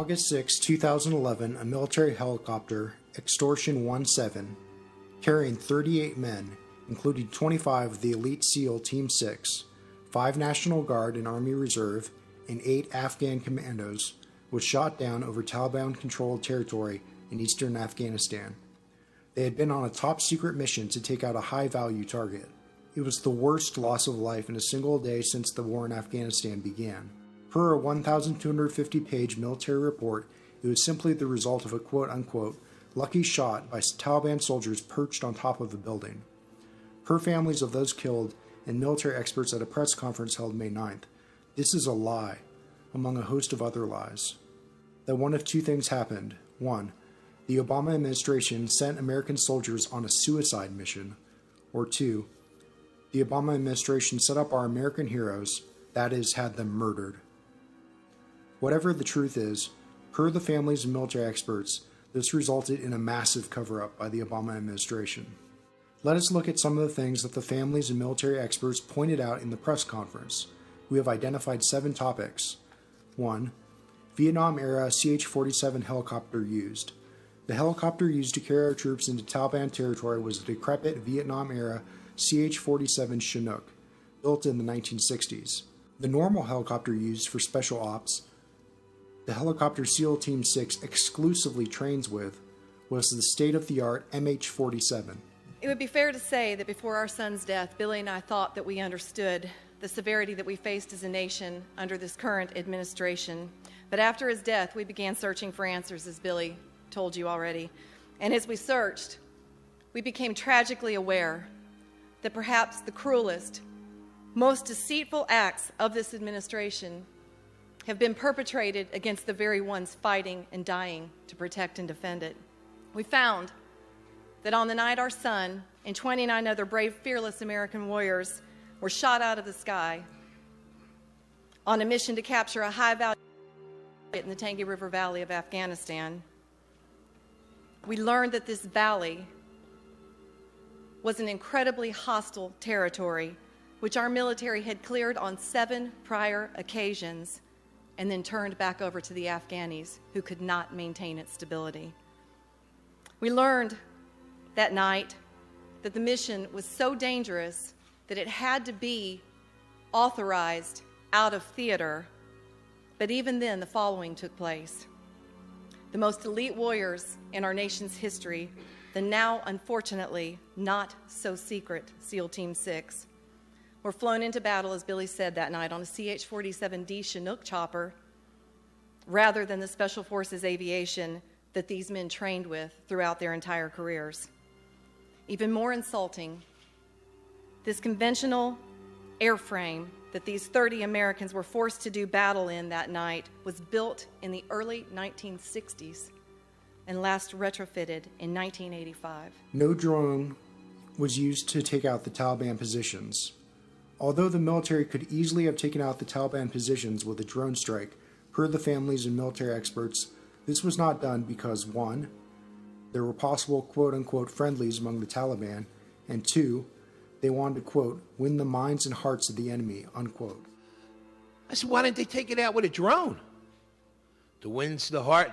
August 6, 2011, a military helicopter, Extortion 17, carrying 38 men, including 25 of the elite SEAL Team 6, 5 National Guard and Army Reserve, and 8 Afghan commandos, was shot down over Taliban-controlled territory in eastern Afghanistan. They had been on a top-secret mission to take out a high-value target. It was the worst loss of life in a single day since the war in Afghanistan began. Per a 1,250-page military report, it was simply the result of a quote-unquote lucky shot by Taliban soldiers perched on top of a building. Per families of those killed and military experts at a press conference held May 9th, this is a lie, among a host of other lies. That one of two things happened. 1. The Obama administration sent American soldiers on a suicide mission. Or 2. The Obama administration set up our American heroes, that is, had them murdered. Whatever the truth is, per the families and military experts, this resulted in a massive cover-up by the Obama administration. Let us look at some of the things that the families and military experts pointed out in the press conference. We have identified 7 topics. 1. Vietnam-era CH-47 helicopter used. The helicopter used to carry our troops into Taliban territory was a decrepit Vietnam-era CH-47 Chinook, built in the 1960s. The normal helicopter used for special ops, the helicopter SEAL Team 6 exclusively trains with, was the state-of-the-art MH-47. It would be fair to say that before our son's death, Billy and I thought that we understood the severity that we faced as a nation under this current administration. But after his death, we began searching for answers, as Billy told you already. And as we searched, we became tragically aware that perhaps the cruelest, most deceitful acts of this administration have been perpetrated against the very ones fighting and dying to protect and defend it. We found that on the night our son and 29 other brave, fearless American warriors were shot out of the sky on a mission to capture a high-value in the Tangi River Valley of Afghanistan, we learned that this valley was an incredibly hostile territory which our military had cleared on 7 prior occasions and then turned back over to the Afghanis, who could not maintain its stability. We learned that night that the mission was so dangerous that it had to be authorized out of theater, but even then the following took place. The most elite warriors in our nation's history, the now unfortunately not so secret SEAL Team 6, were flown into battle, as Billy said, that night on a CH-47D Chinook chopper rather than the Special Forces aviation that these men trained with throughout their entire careers. Even more insulting, this conventional airframe that these 30 Americans were forced to do battle in that night was built in the early 1960s and last retrofitted in 1985. No drone was used to take out the Taliban positions. Although the military could easily have taken out the Taliban positions with a drone strike, per the families and military experts, this was not done because 1. There were possible quote-unquote friendlies among the Taliban, and 2. They wanted to, quote, win the minds and hearts of the enemy, unquote. I said, why didn't they take it out with a drone? To win the heart,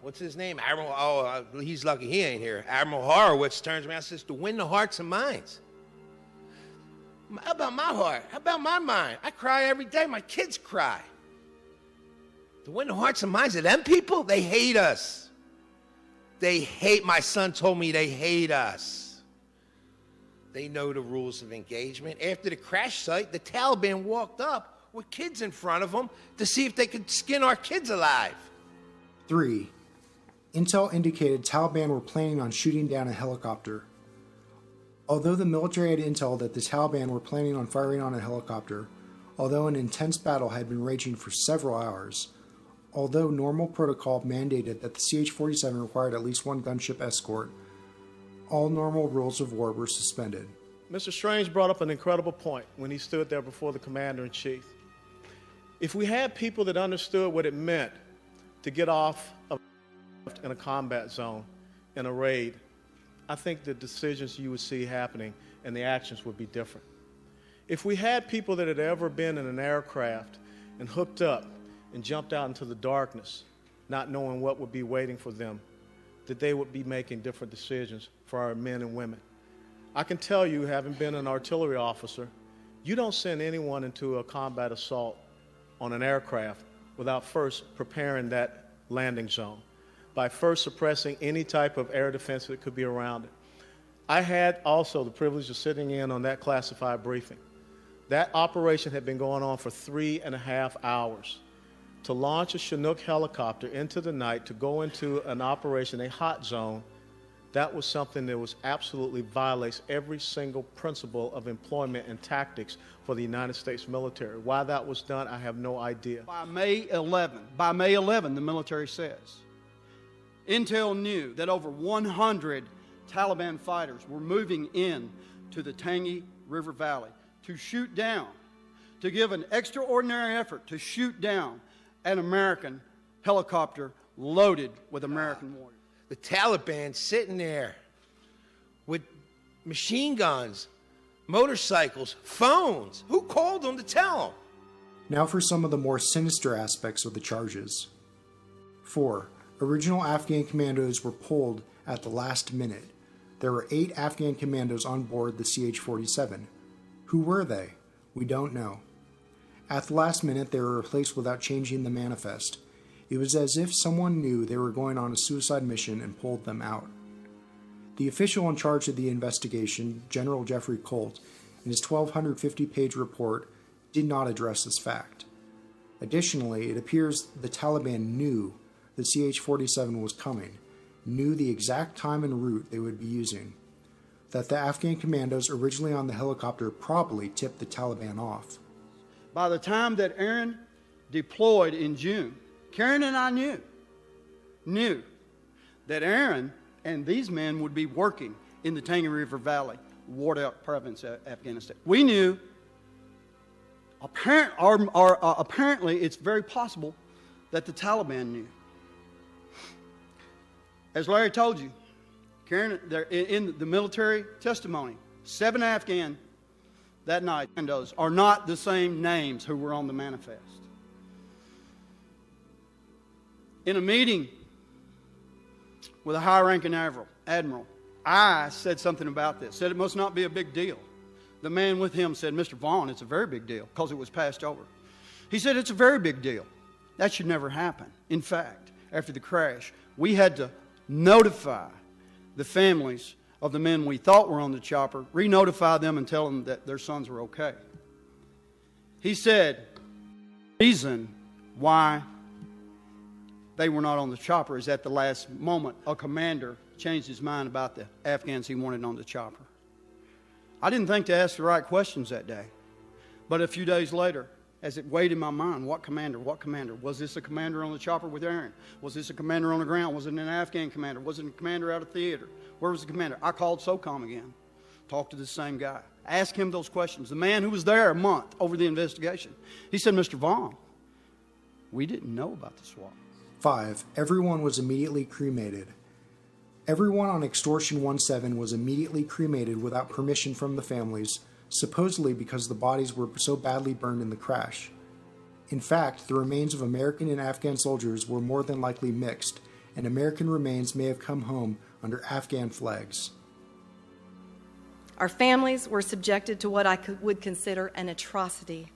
what's his name? Admiral, he's lucky he ain't here. Admiral Horowitz turns around and says, to win the hearts and minds. How about my heart? How about my mind? I cry every day. My kids cry. To win the hearts and minds of them people, they hate us. They hate, my son told me they hate us. They know the rules of engagement. After the crash site, the Taliban walked up with kids in front of them to see if they could skin our kids alive. 3. Intel indicated Taliban were planning on shooting down a helicopter. Although the military had intel that the Taliban were planning on firing on a helicopter, although an intense battle had been raging for several hours, although normal protocol mandated that the CH-47 required at least 1 gunship escort, all normal rules of war were suspended. Mr. Strange brought up an incredible point when he stood there before the Commander-in-Chief. If we had people that understood what it meant to get off in a combat zone, in a raid, I think the decisions you would see happening and the actions would be different. If we had people that had ever been in an aircraft and hooked up and jumped out into the darkness not knowing what would be waiting for them, that they would be making different decisions for our men and women. I can tell you, having been an artillery officer, you don't send anyone into a combat assault on an aircraft without first preparing that landing zone, by first suppressing any type of air defense that could be around it. I had also the privilege of sitting in on that classified briefing. That operation had been going on for 3.5 hours. To launch a Chinook helicopter into the night to go into an operation, a hot zone, that was something that was absolutely violates every single principle of employment and tactics for the United States military. Why that was done, I have no idea. By May 11, the military says, Intel knew that over 100 Taliban fighters were moving in to the Tangi River Valley to shoot down, to give an extraordinary effort to shoot down an American helicopter loaded with American warriors. The Taliban sitting there with machine guns, motorcycles, phones. Who called them to tell them? Now for some of the more sinister aspects of the charges. 4. Original Afghan commandos were pulled at the last minute. There were 8 Afghan commandos on board the CH-47. Who were they? We don't know. At the last minute, they were replaced without changing the manifest. It was as if someone knew they were going on a suicide mission and pulled them out. The official in charge of the investigation, General Jeffrey Colt, in his 1,250-page report, did not address this fact. Additionally, it appears the Taliban knew the CH-47 was coming, knew the exact time and route they would be using, that the Afghan commandos originally on the helicopter probably tipped the Taliban off. By the time that Aaron deployed in June, Karen and I knew that Aaron and these men would be working in the Tangi River Valley, Wardak province of Afghanistan. We knew, apparently it's very possible that the Taliban knew. As Larry told you, Karen, in the military testimony, 7 Afghan that night, and those are not the same names who were on the manifest. In a meeting with a high-ranking admiral, I said something about this, said it must not be a big deal. The man with him said, Mr. Vaughn, it's a very big deal, because it was passed over. He said, it's a very big deal. That should never happen. In fact, after the crash, we had to notify the families of the men we thought were on the chopper, re-notify them and tell them that their sons were okay. He said, the reason why they were not on the chopper is at the last moment a commander changed his mind about the Afghans he wanted on the chopper. I didn't think to ask the right questions that day. But a few days later, as it weighed in my mind, what commander? Was this a commander on the chopper with Aaron? Was this a commander on the ground? Was it an Afghan commander? Was it a commander out of theater? Where was the commander? I called SOCOM again, talked to the same guy, asked him those questions. The man who was there a month over the investigation. He said, Mr. Vaughn, we didn't know about the swap. 5. Everyone was immediately cremated. Everyone on Extortion 17 was immediately cremated without permission from the families, supposedly because the bodies were so badly burned in the crash. In fact, the remains of American and Afghan soldiers were more than likely mixed, and American remains may have come home under Afghan flags. Our families were subjected to what I would consider an atrocity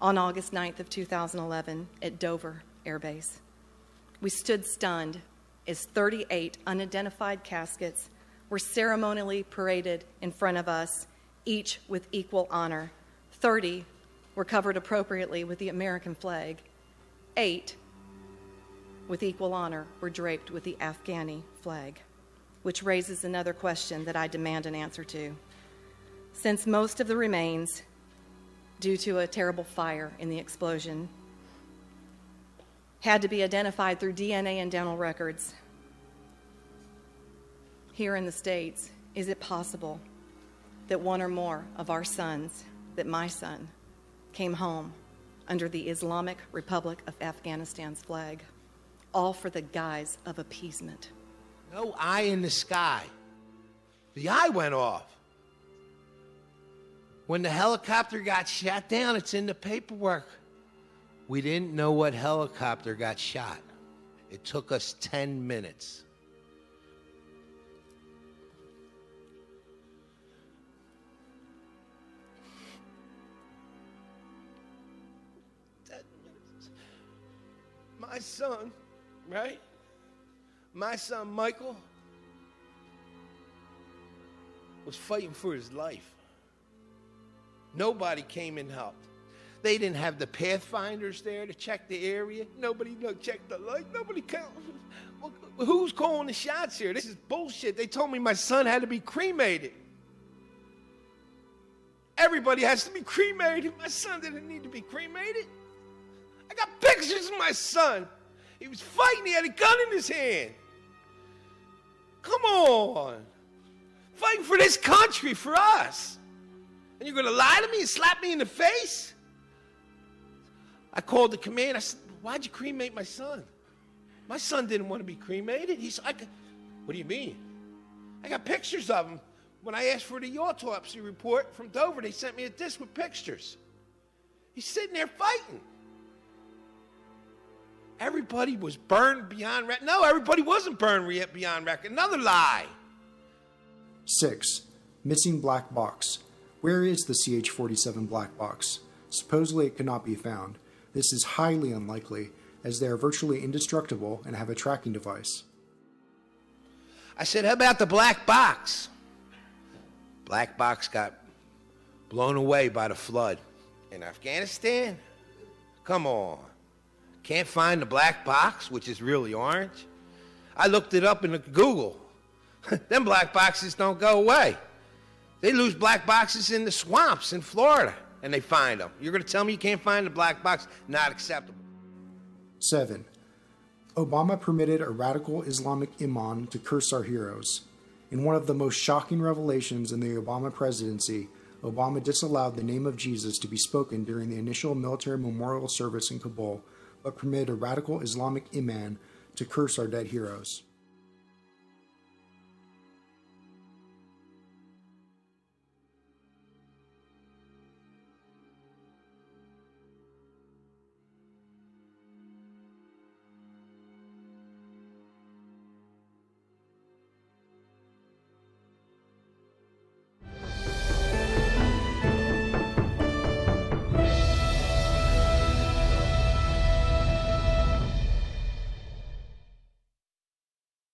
on August 9th of 2011 at Dover Air Base. We stood stunned as 38 unidentified caskets were ceremonially paraded in front of us, each with equal honor. 30 were covered appropriately with the American flag. 8, with equal honor, were draped with the Afghani flag, which raises another question that I demand an answer to. Since most of the remains, due to a terrible fire in the explosion, had to be identified through DNA and dental records, here in the States, is it possible that one or more of our sons, that my son, came home under the Islamic Republic of Afghanistan's flag, all for the guise of appeasement? No eye in the sky. The eye went off. When the helicopter got shot down, it's in the paperwork. We didn't know what helicopter got shot. It took us 10 minutes. My son, right? My son, Michael, was fighting for his life. Nobody came and helped. They didn't have the pathfinders there to check the area. Nobody checked the light. Nobody count. Who's calling the shots here? This is bullshit. They told me my son had to be cremated. Everybody has to be cremated. My son didn't need to be cremated. I got pictures of my son. He was fighting. He had a gun in his hand. Come on. Fighting for this country, for us. And you're going to lie to me and slap me in the face? I called the command. I said, why'd you cremate my son? My son didn't want to be cremated. What do you mean? I got pictures of him. When I asked for the autopsy report from Dover, they sent me a disc with pictures. He's sitting there fighting. Everybody was burned beyond record. No, everybody wasn't burned beyond record. Another lie. 6. Missing black box. Where is the CH-47 black box? Supposedly it could not be found. This is highly unlikely, as they are virtually indestructible and have a tracking device. I said, how about the black box? Black box got blown away by the flood in Afghanistan. Come on. Can't find the black box, which is really orange? I looked it up in Google. Them black boxes don't go away. They lose black boxes in the swamps in Florida, and they find them. You're going to tell me you can't find the black box? Not acceptable. 7. Obama permitted a radical Islamic imam to curse our heroes. In one of the most shocking revelations in the Obama presidency, Obama disallowed the name of Jesus to be spoken during the initial military memorial service in Kabul, but permitted a radical Islamic imam to curse our dead heroes.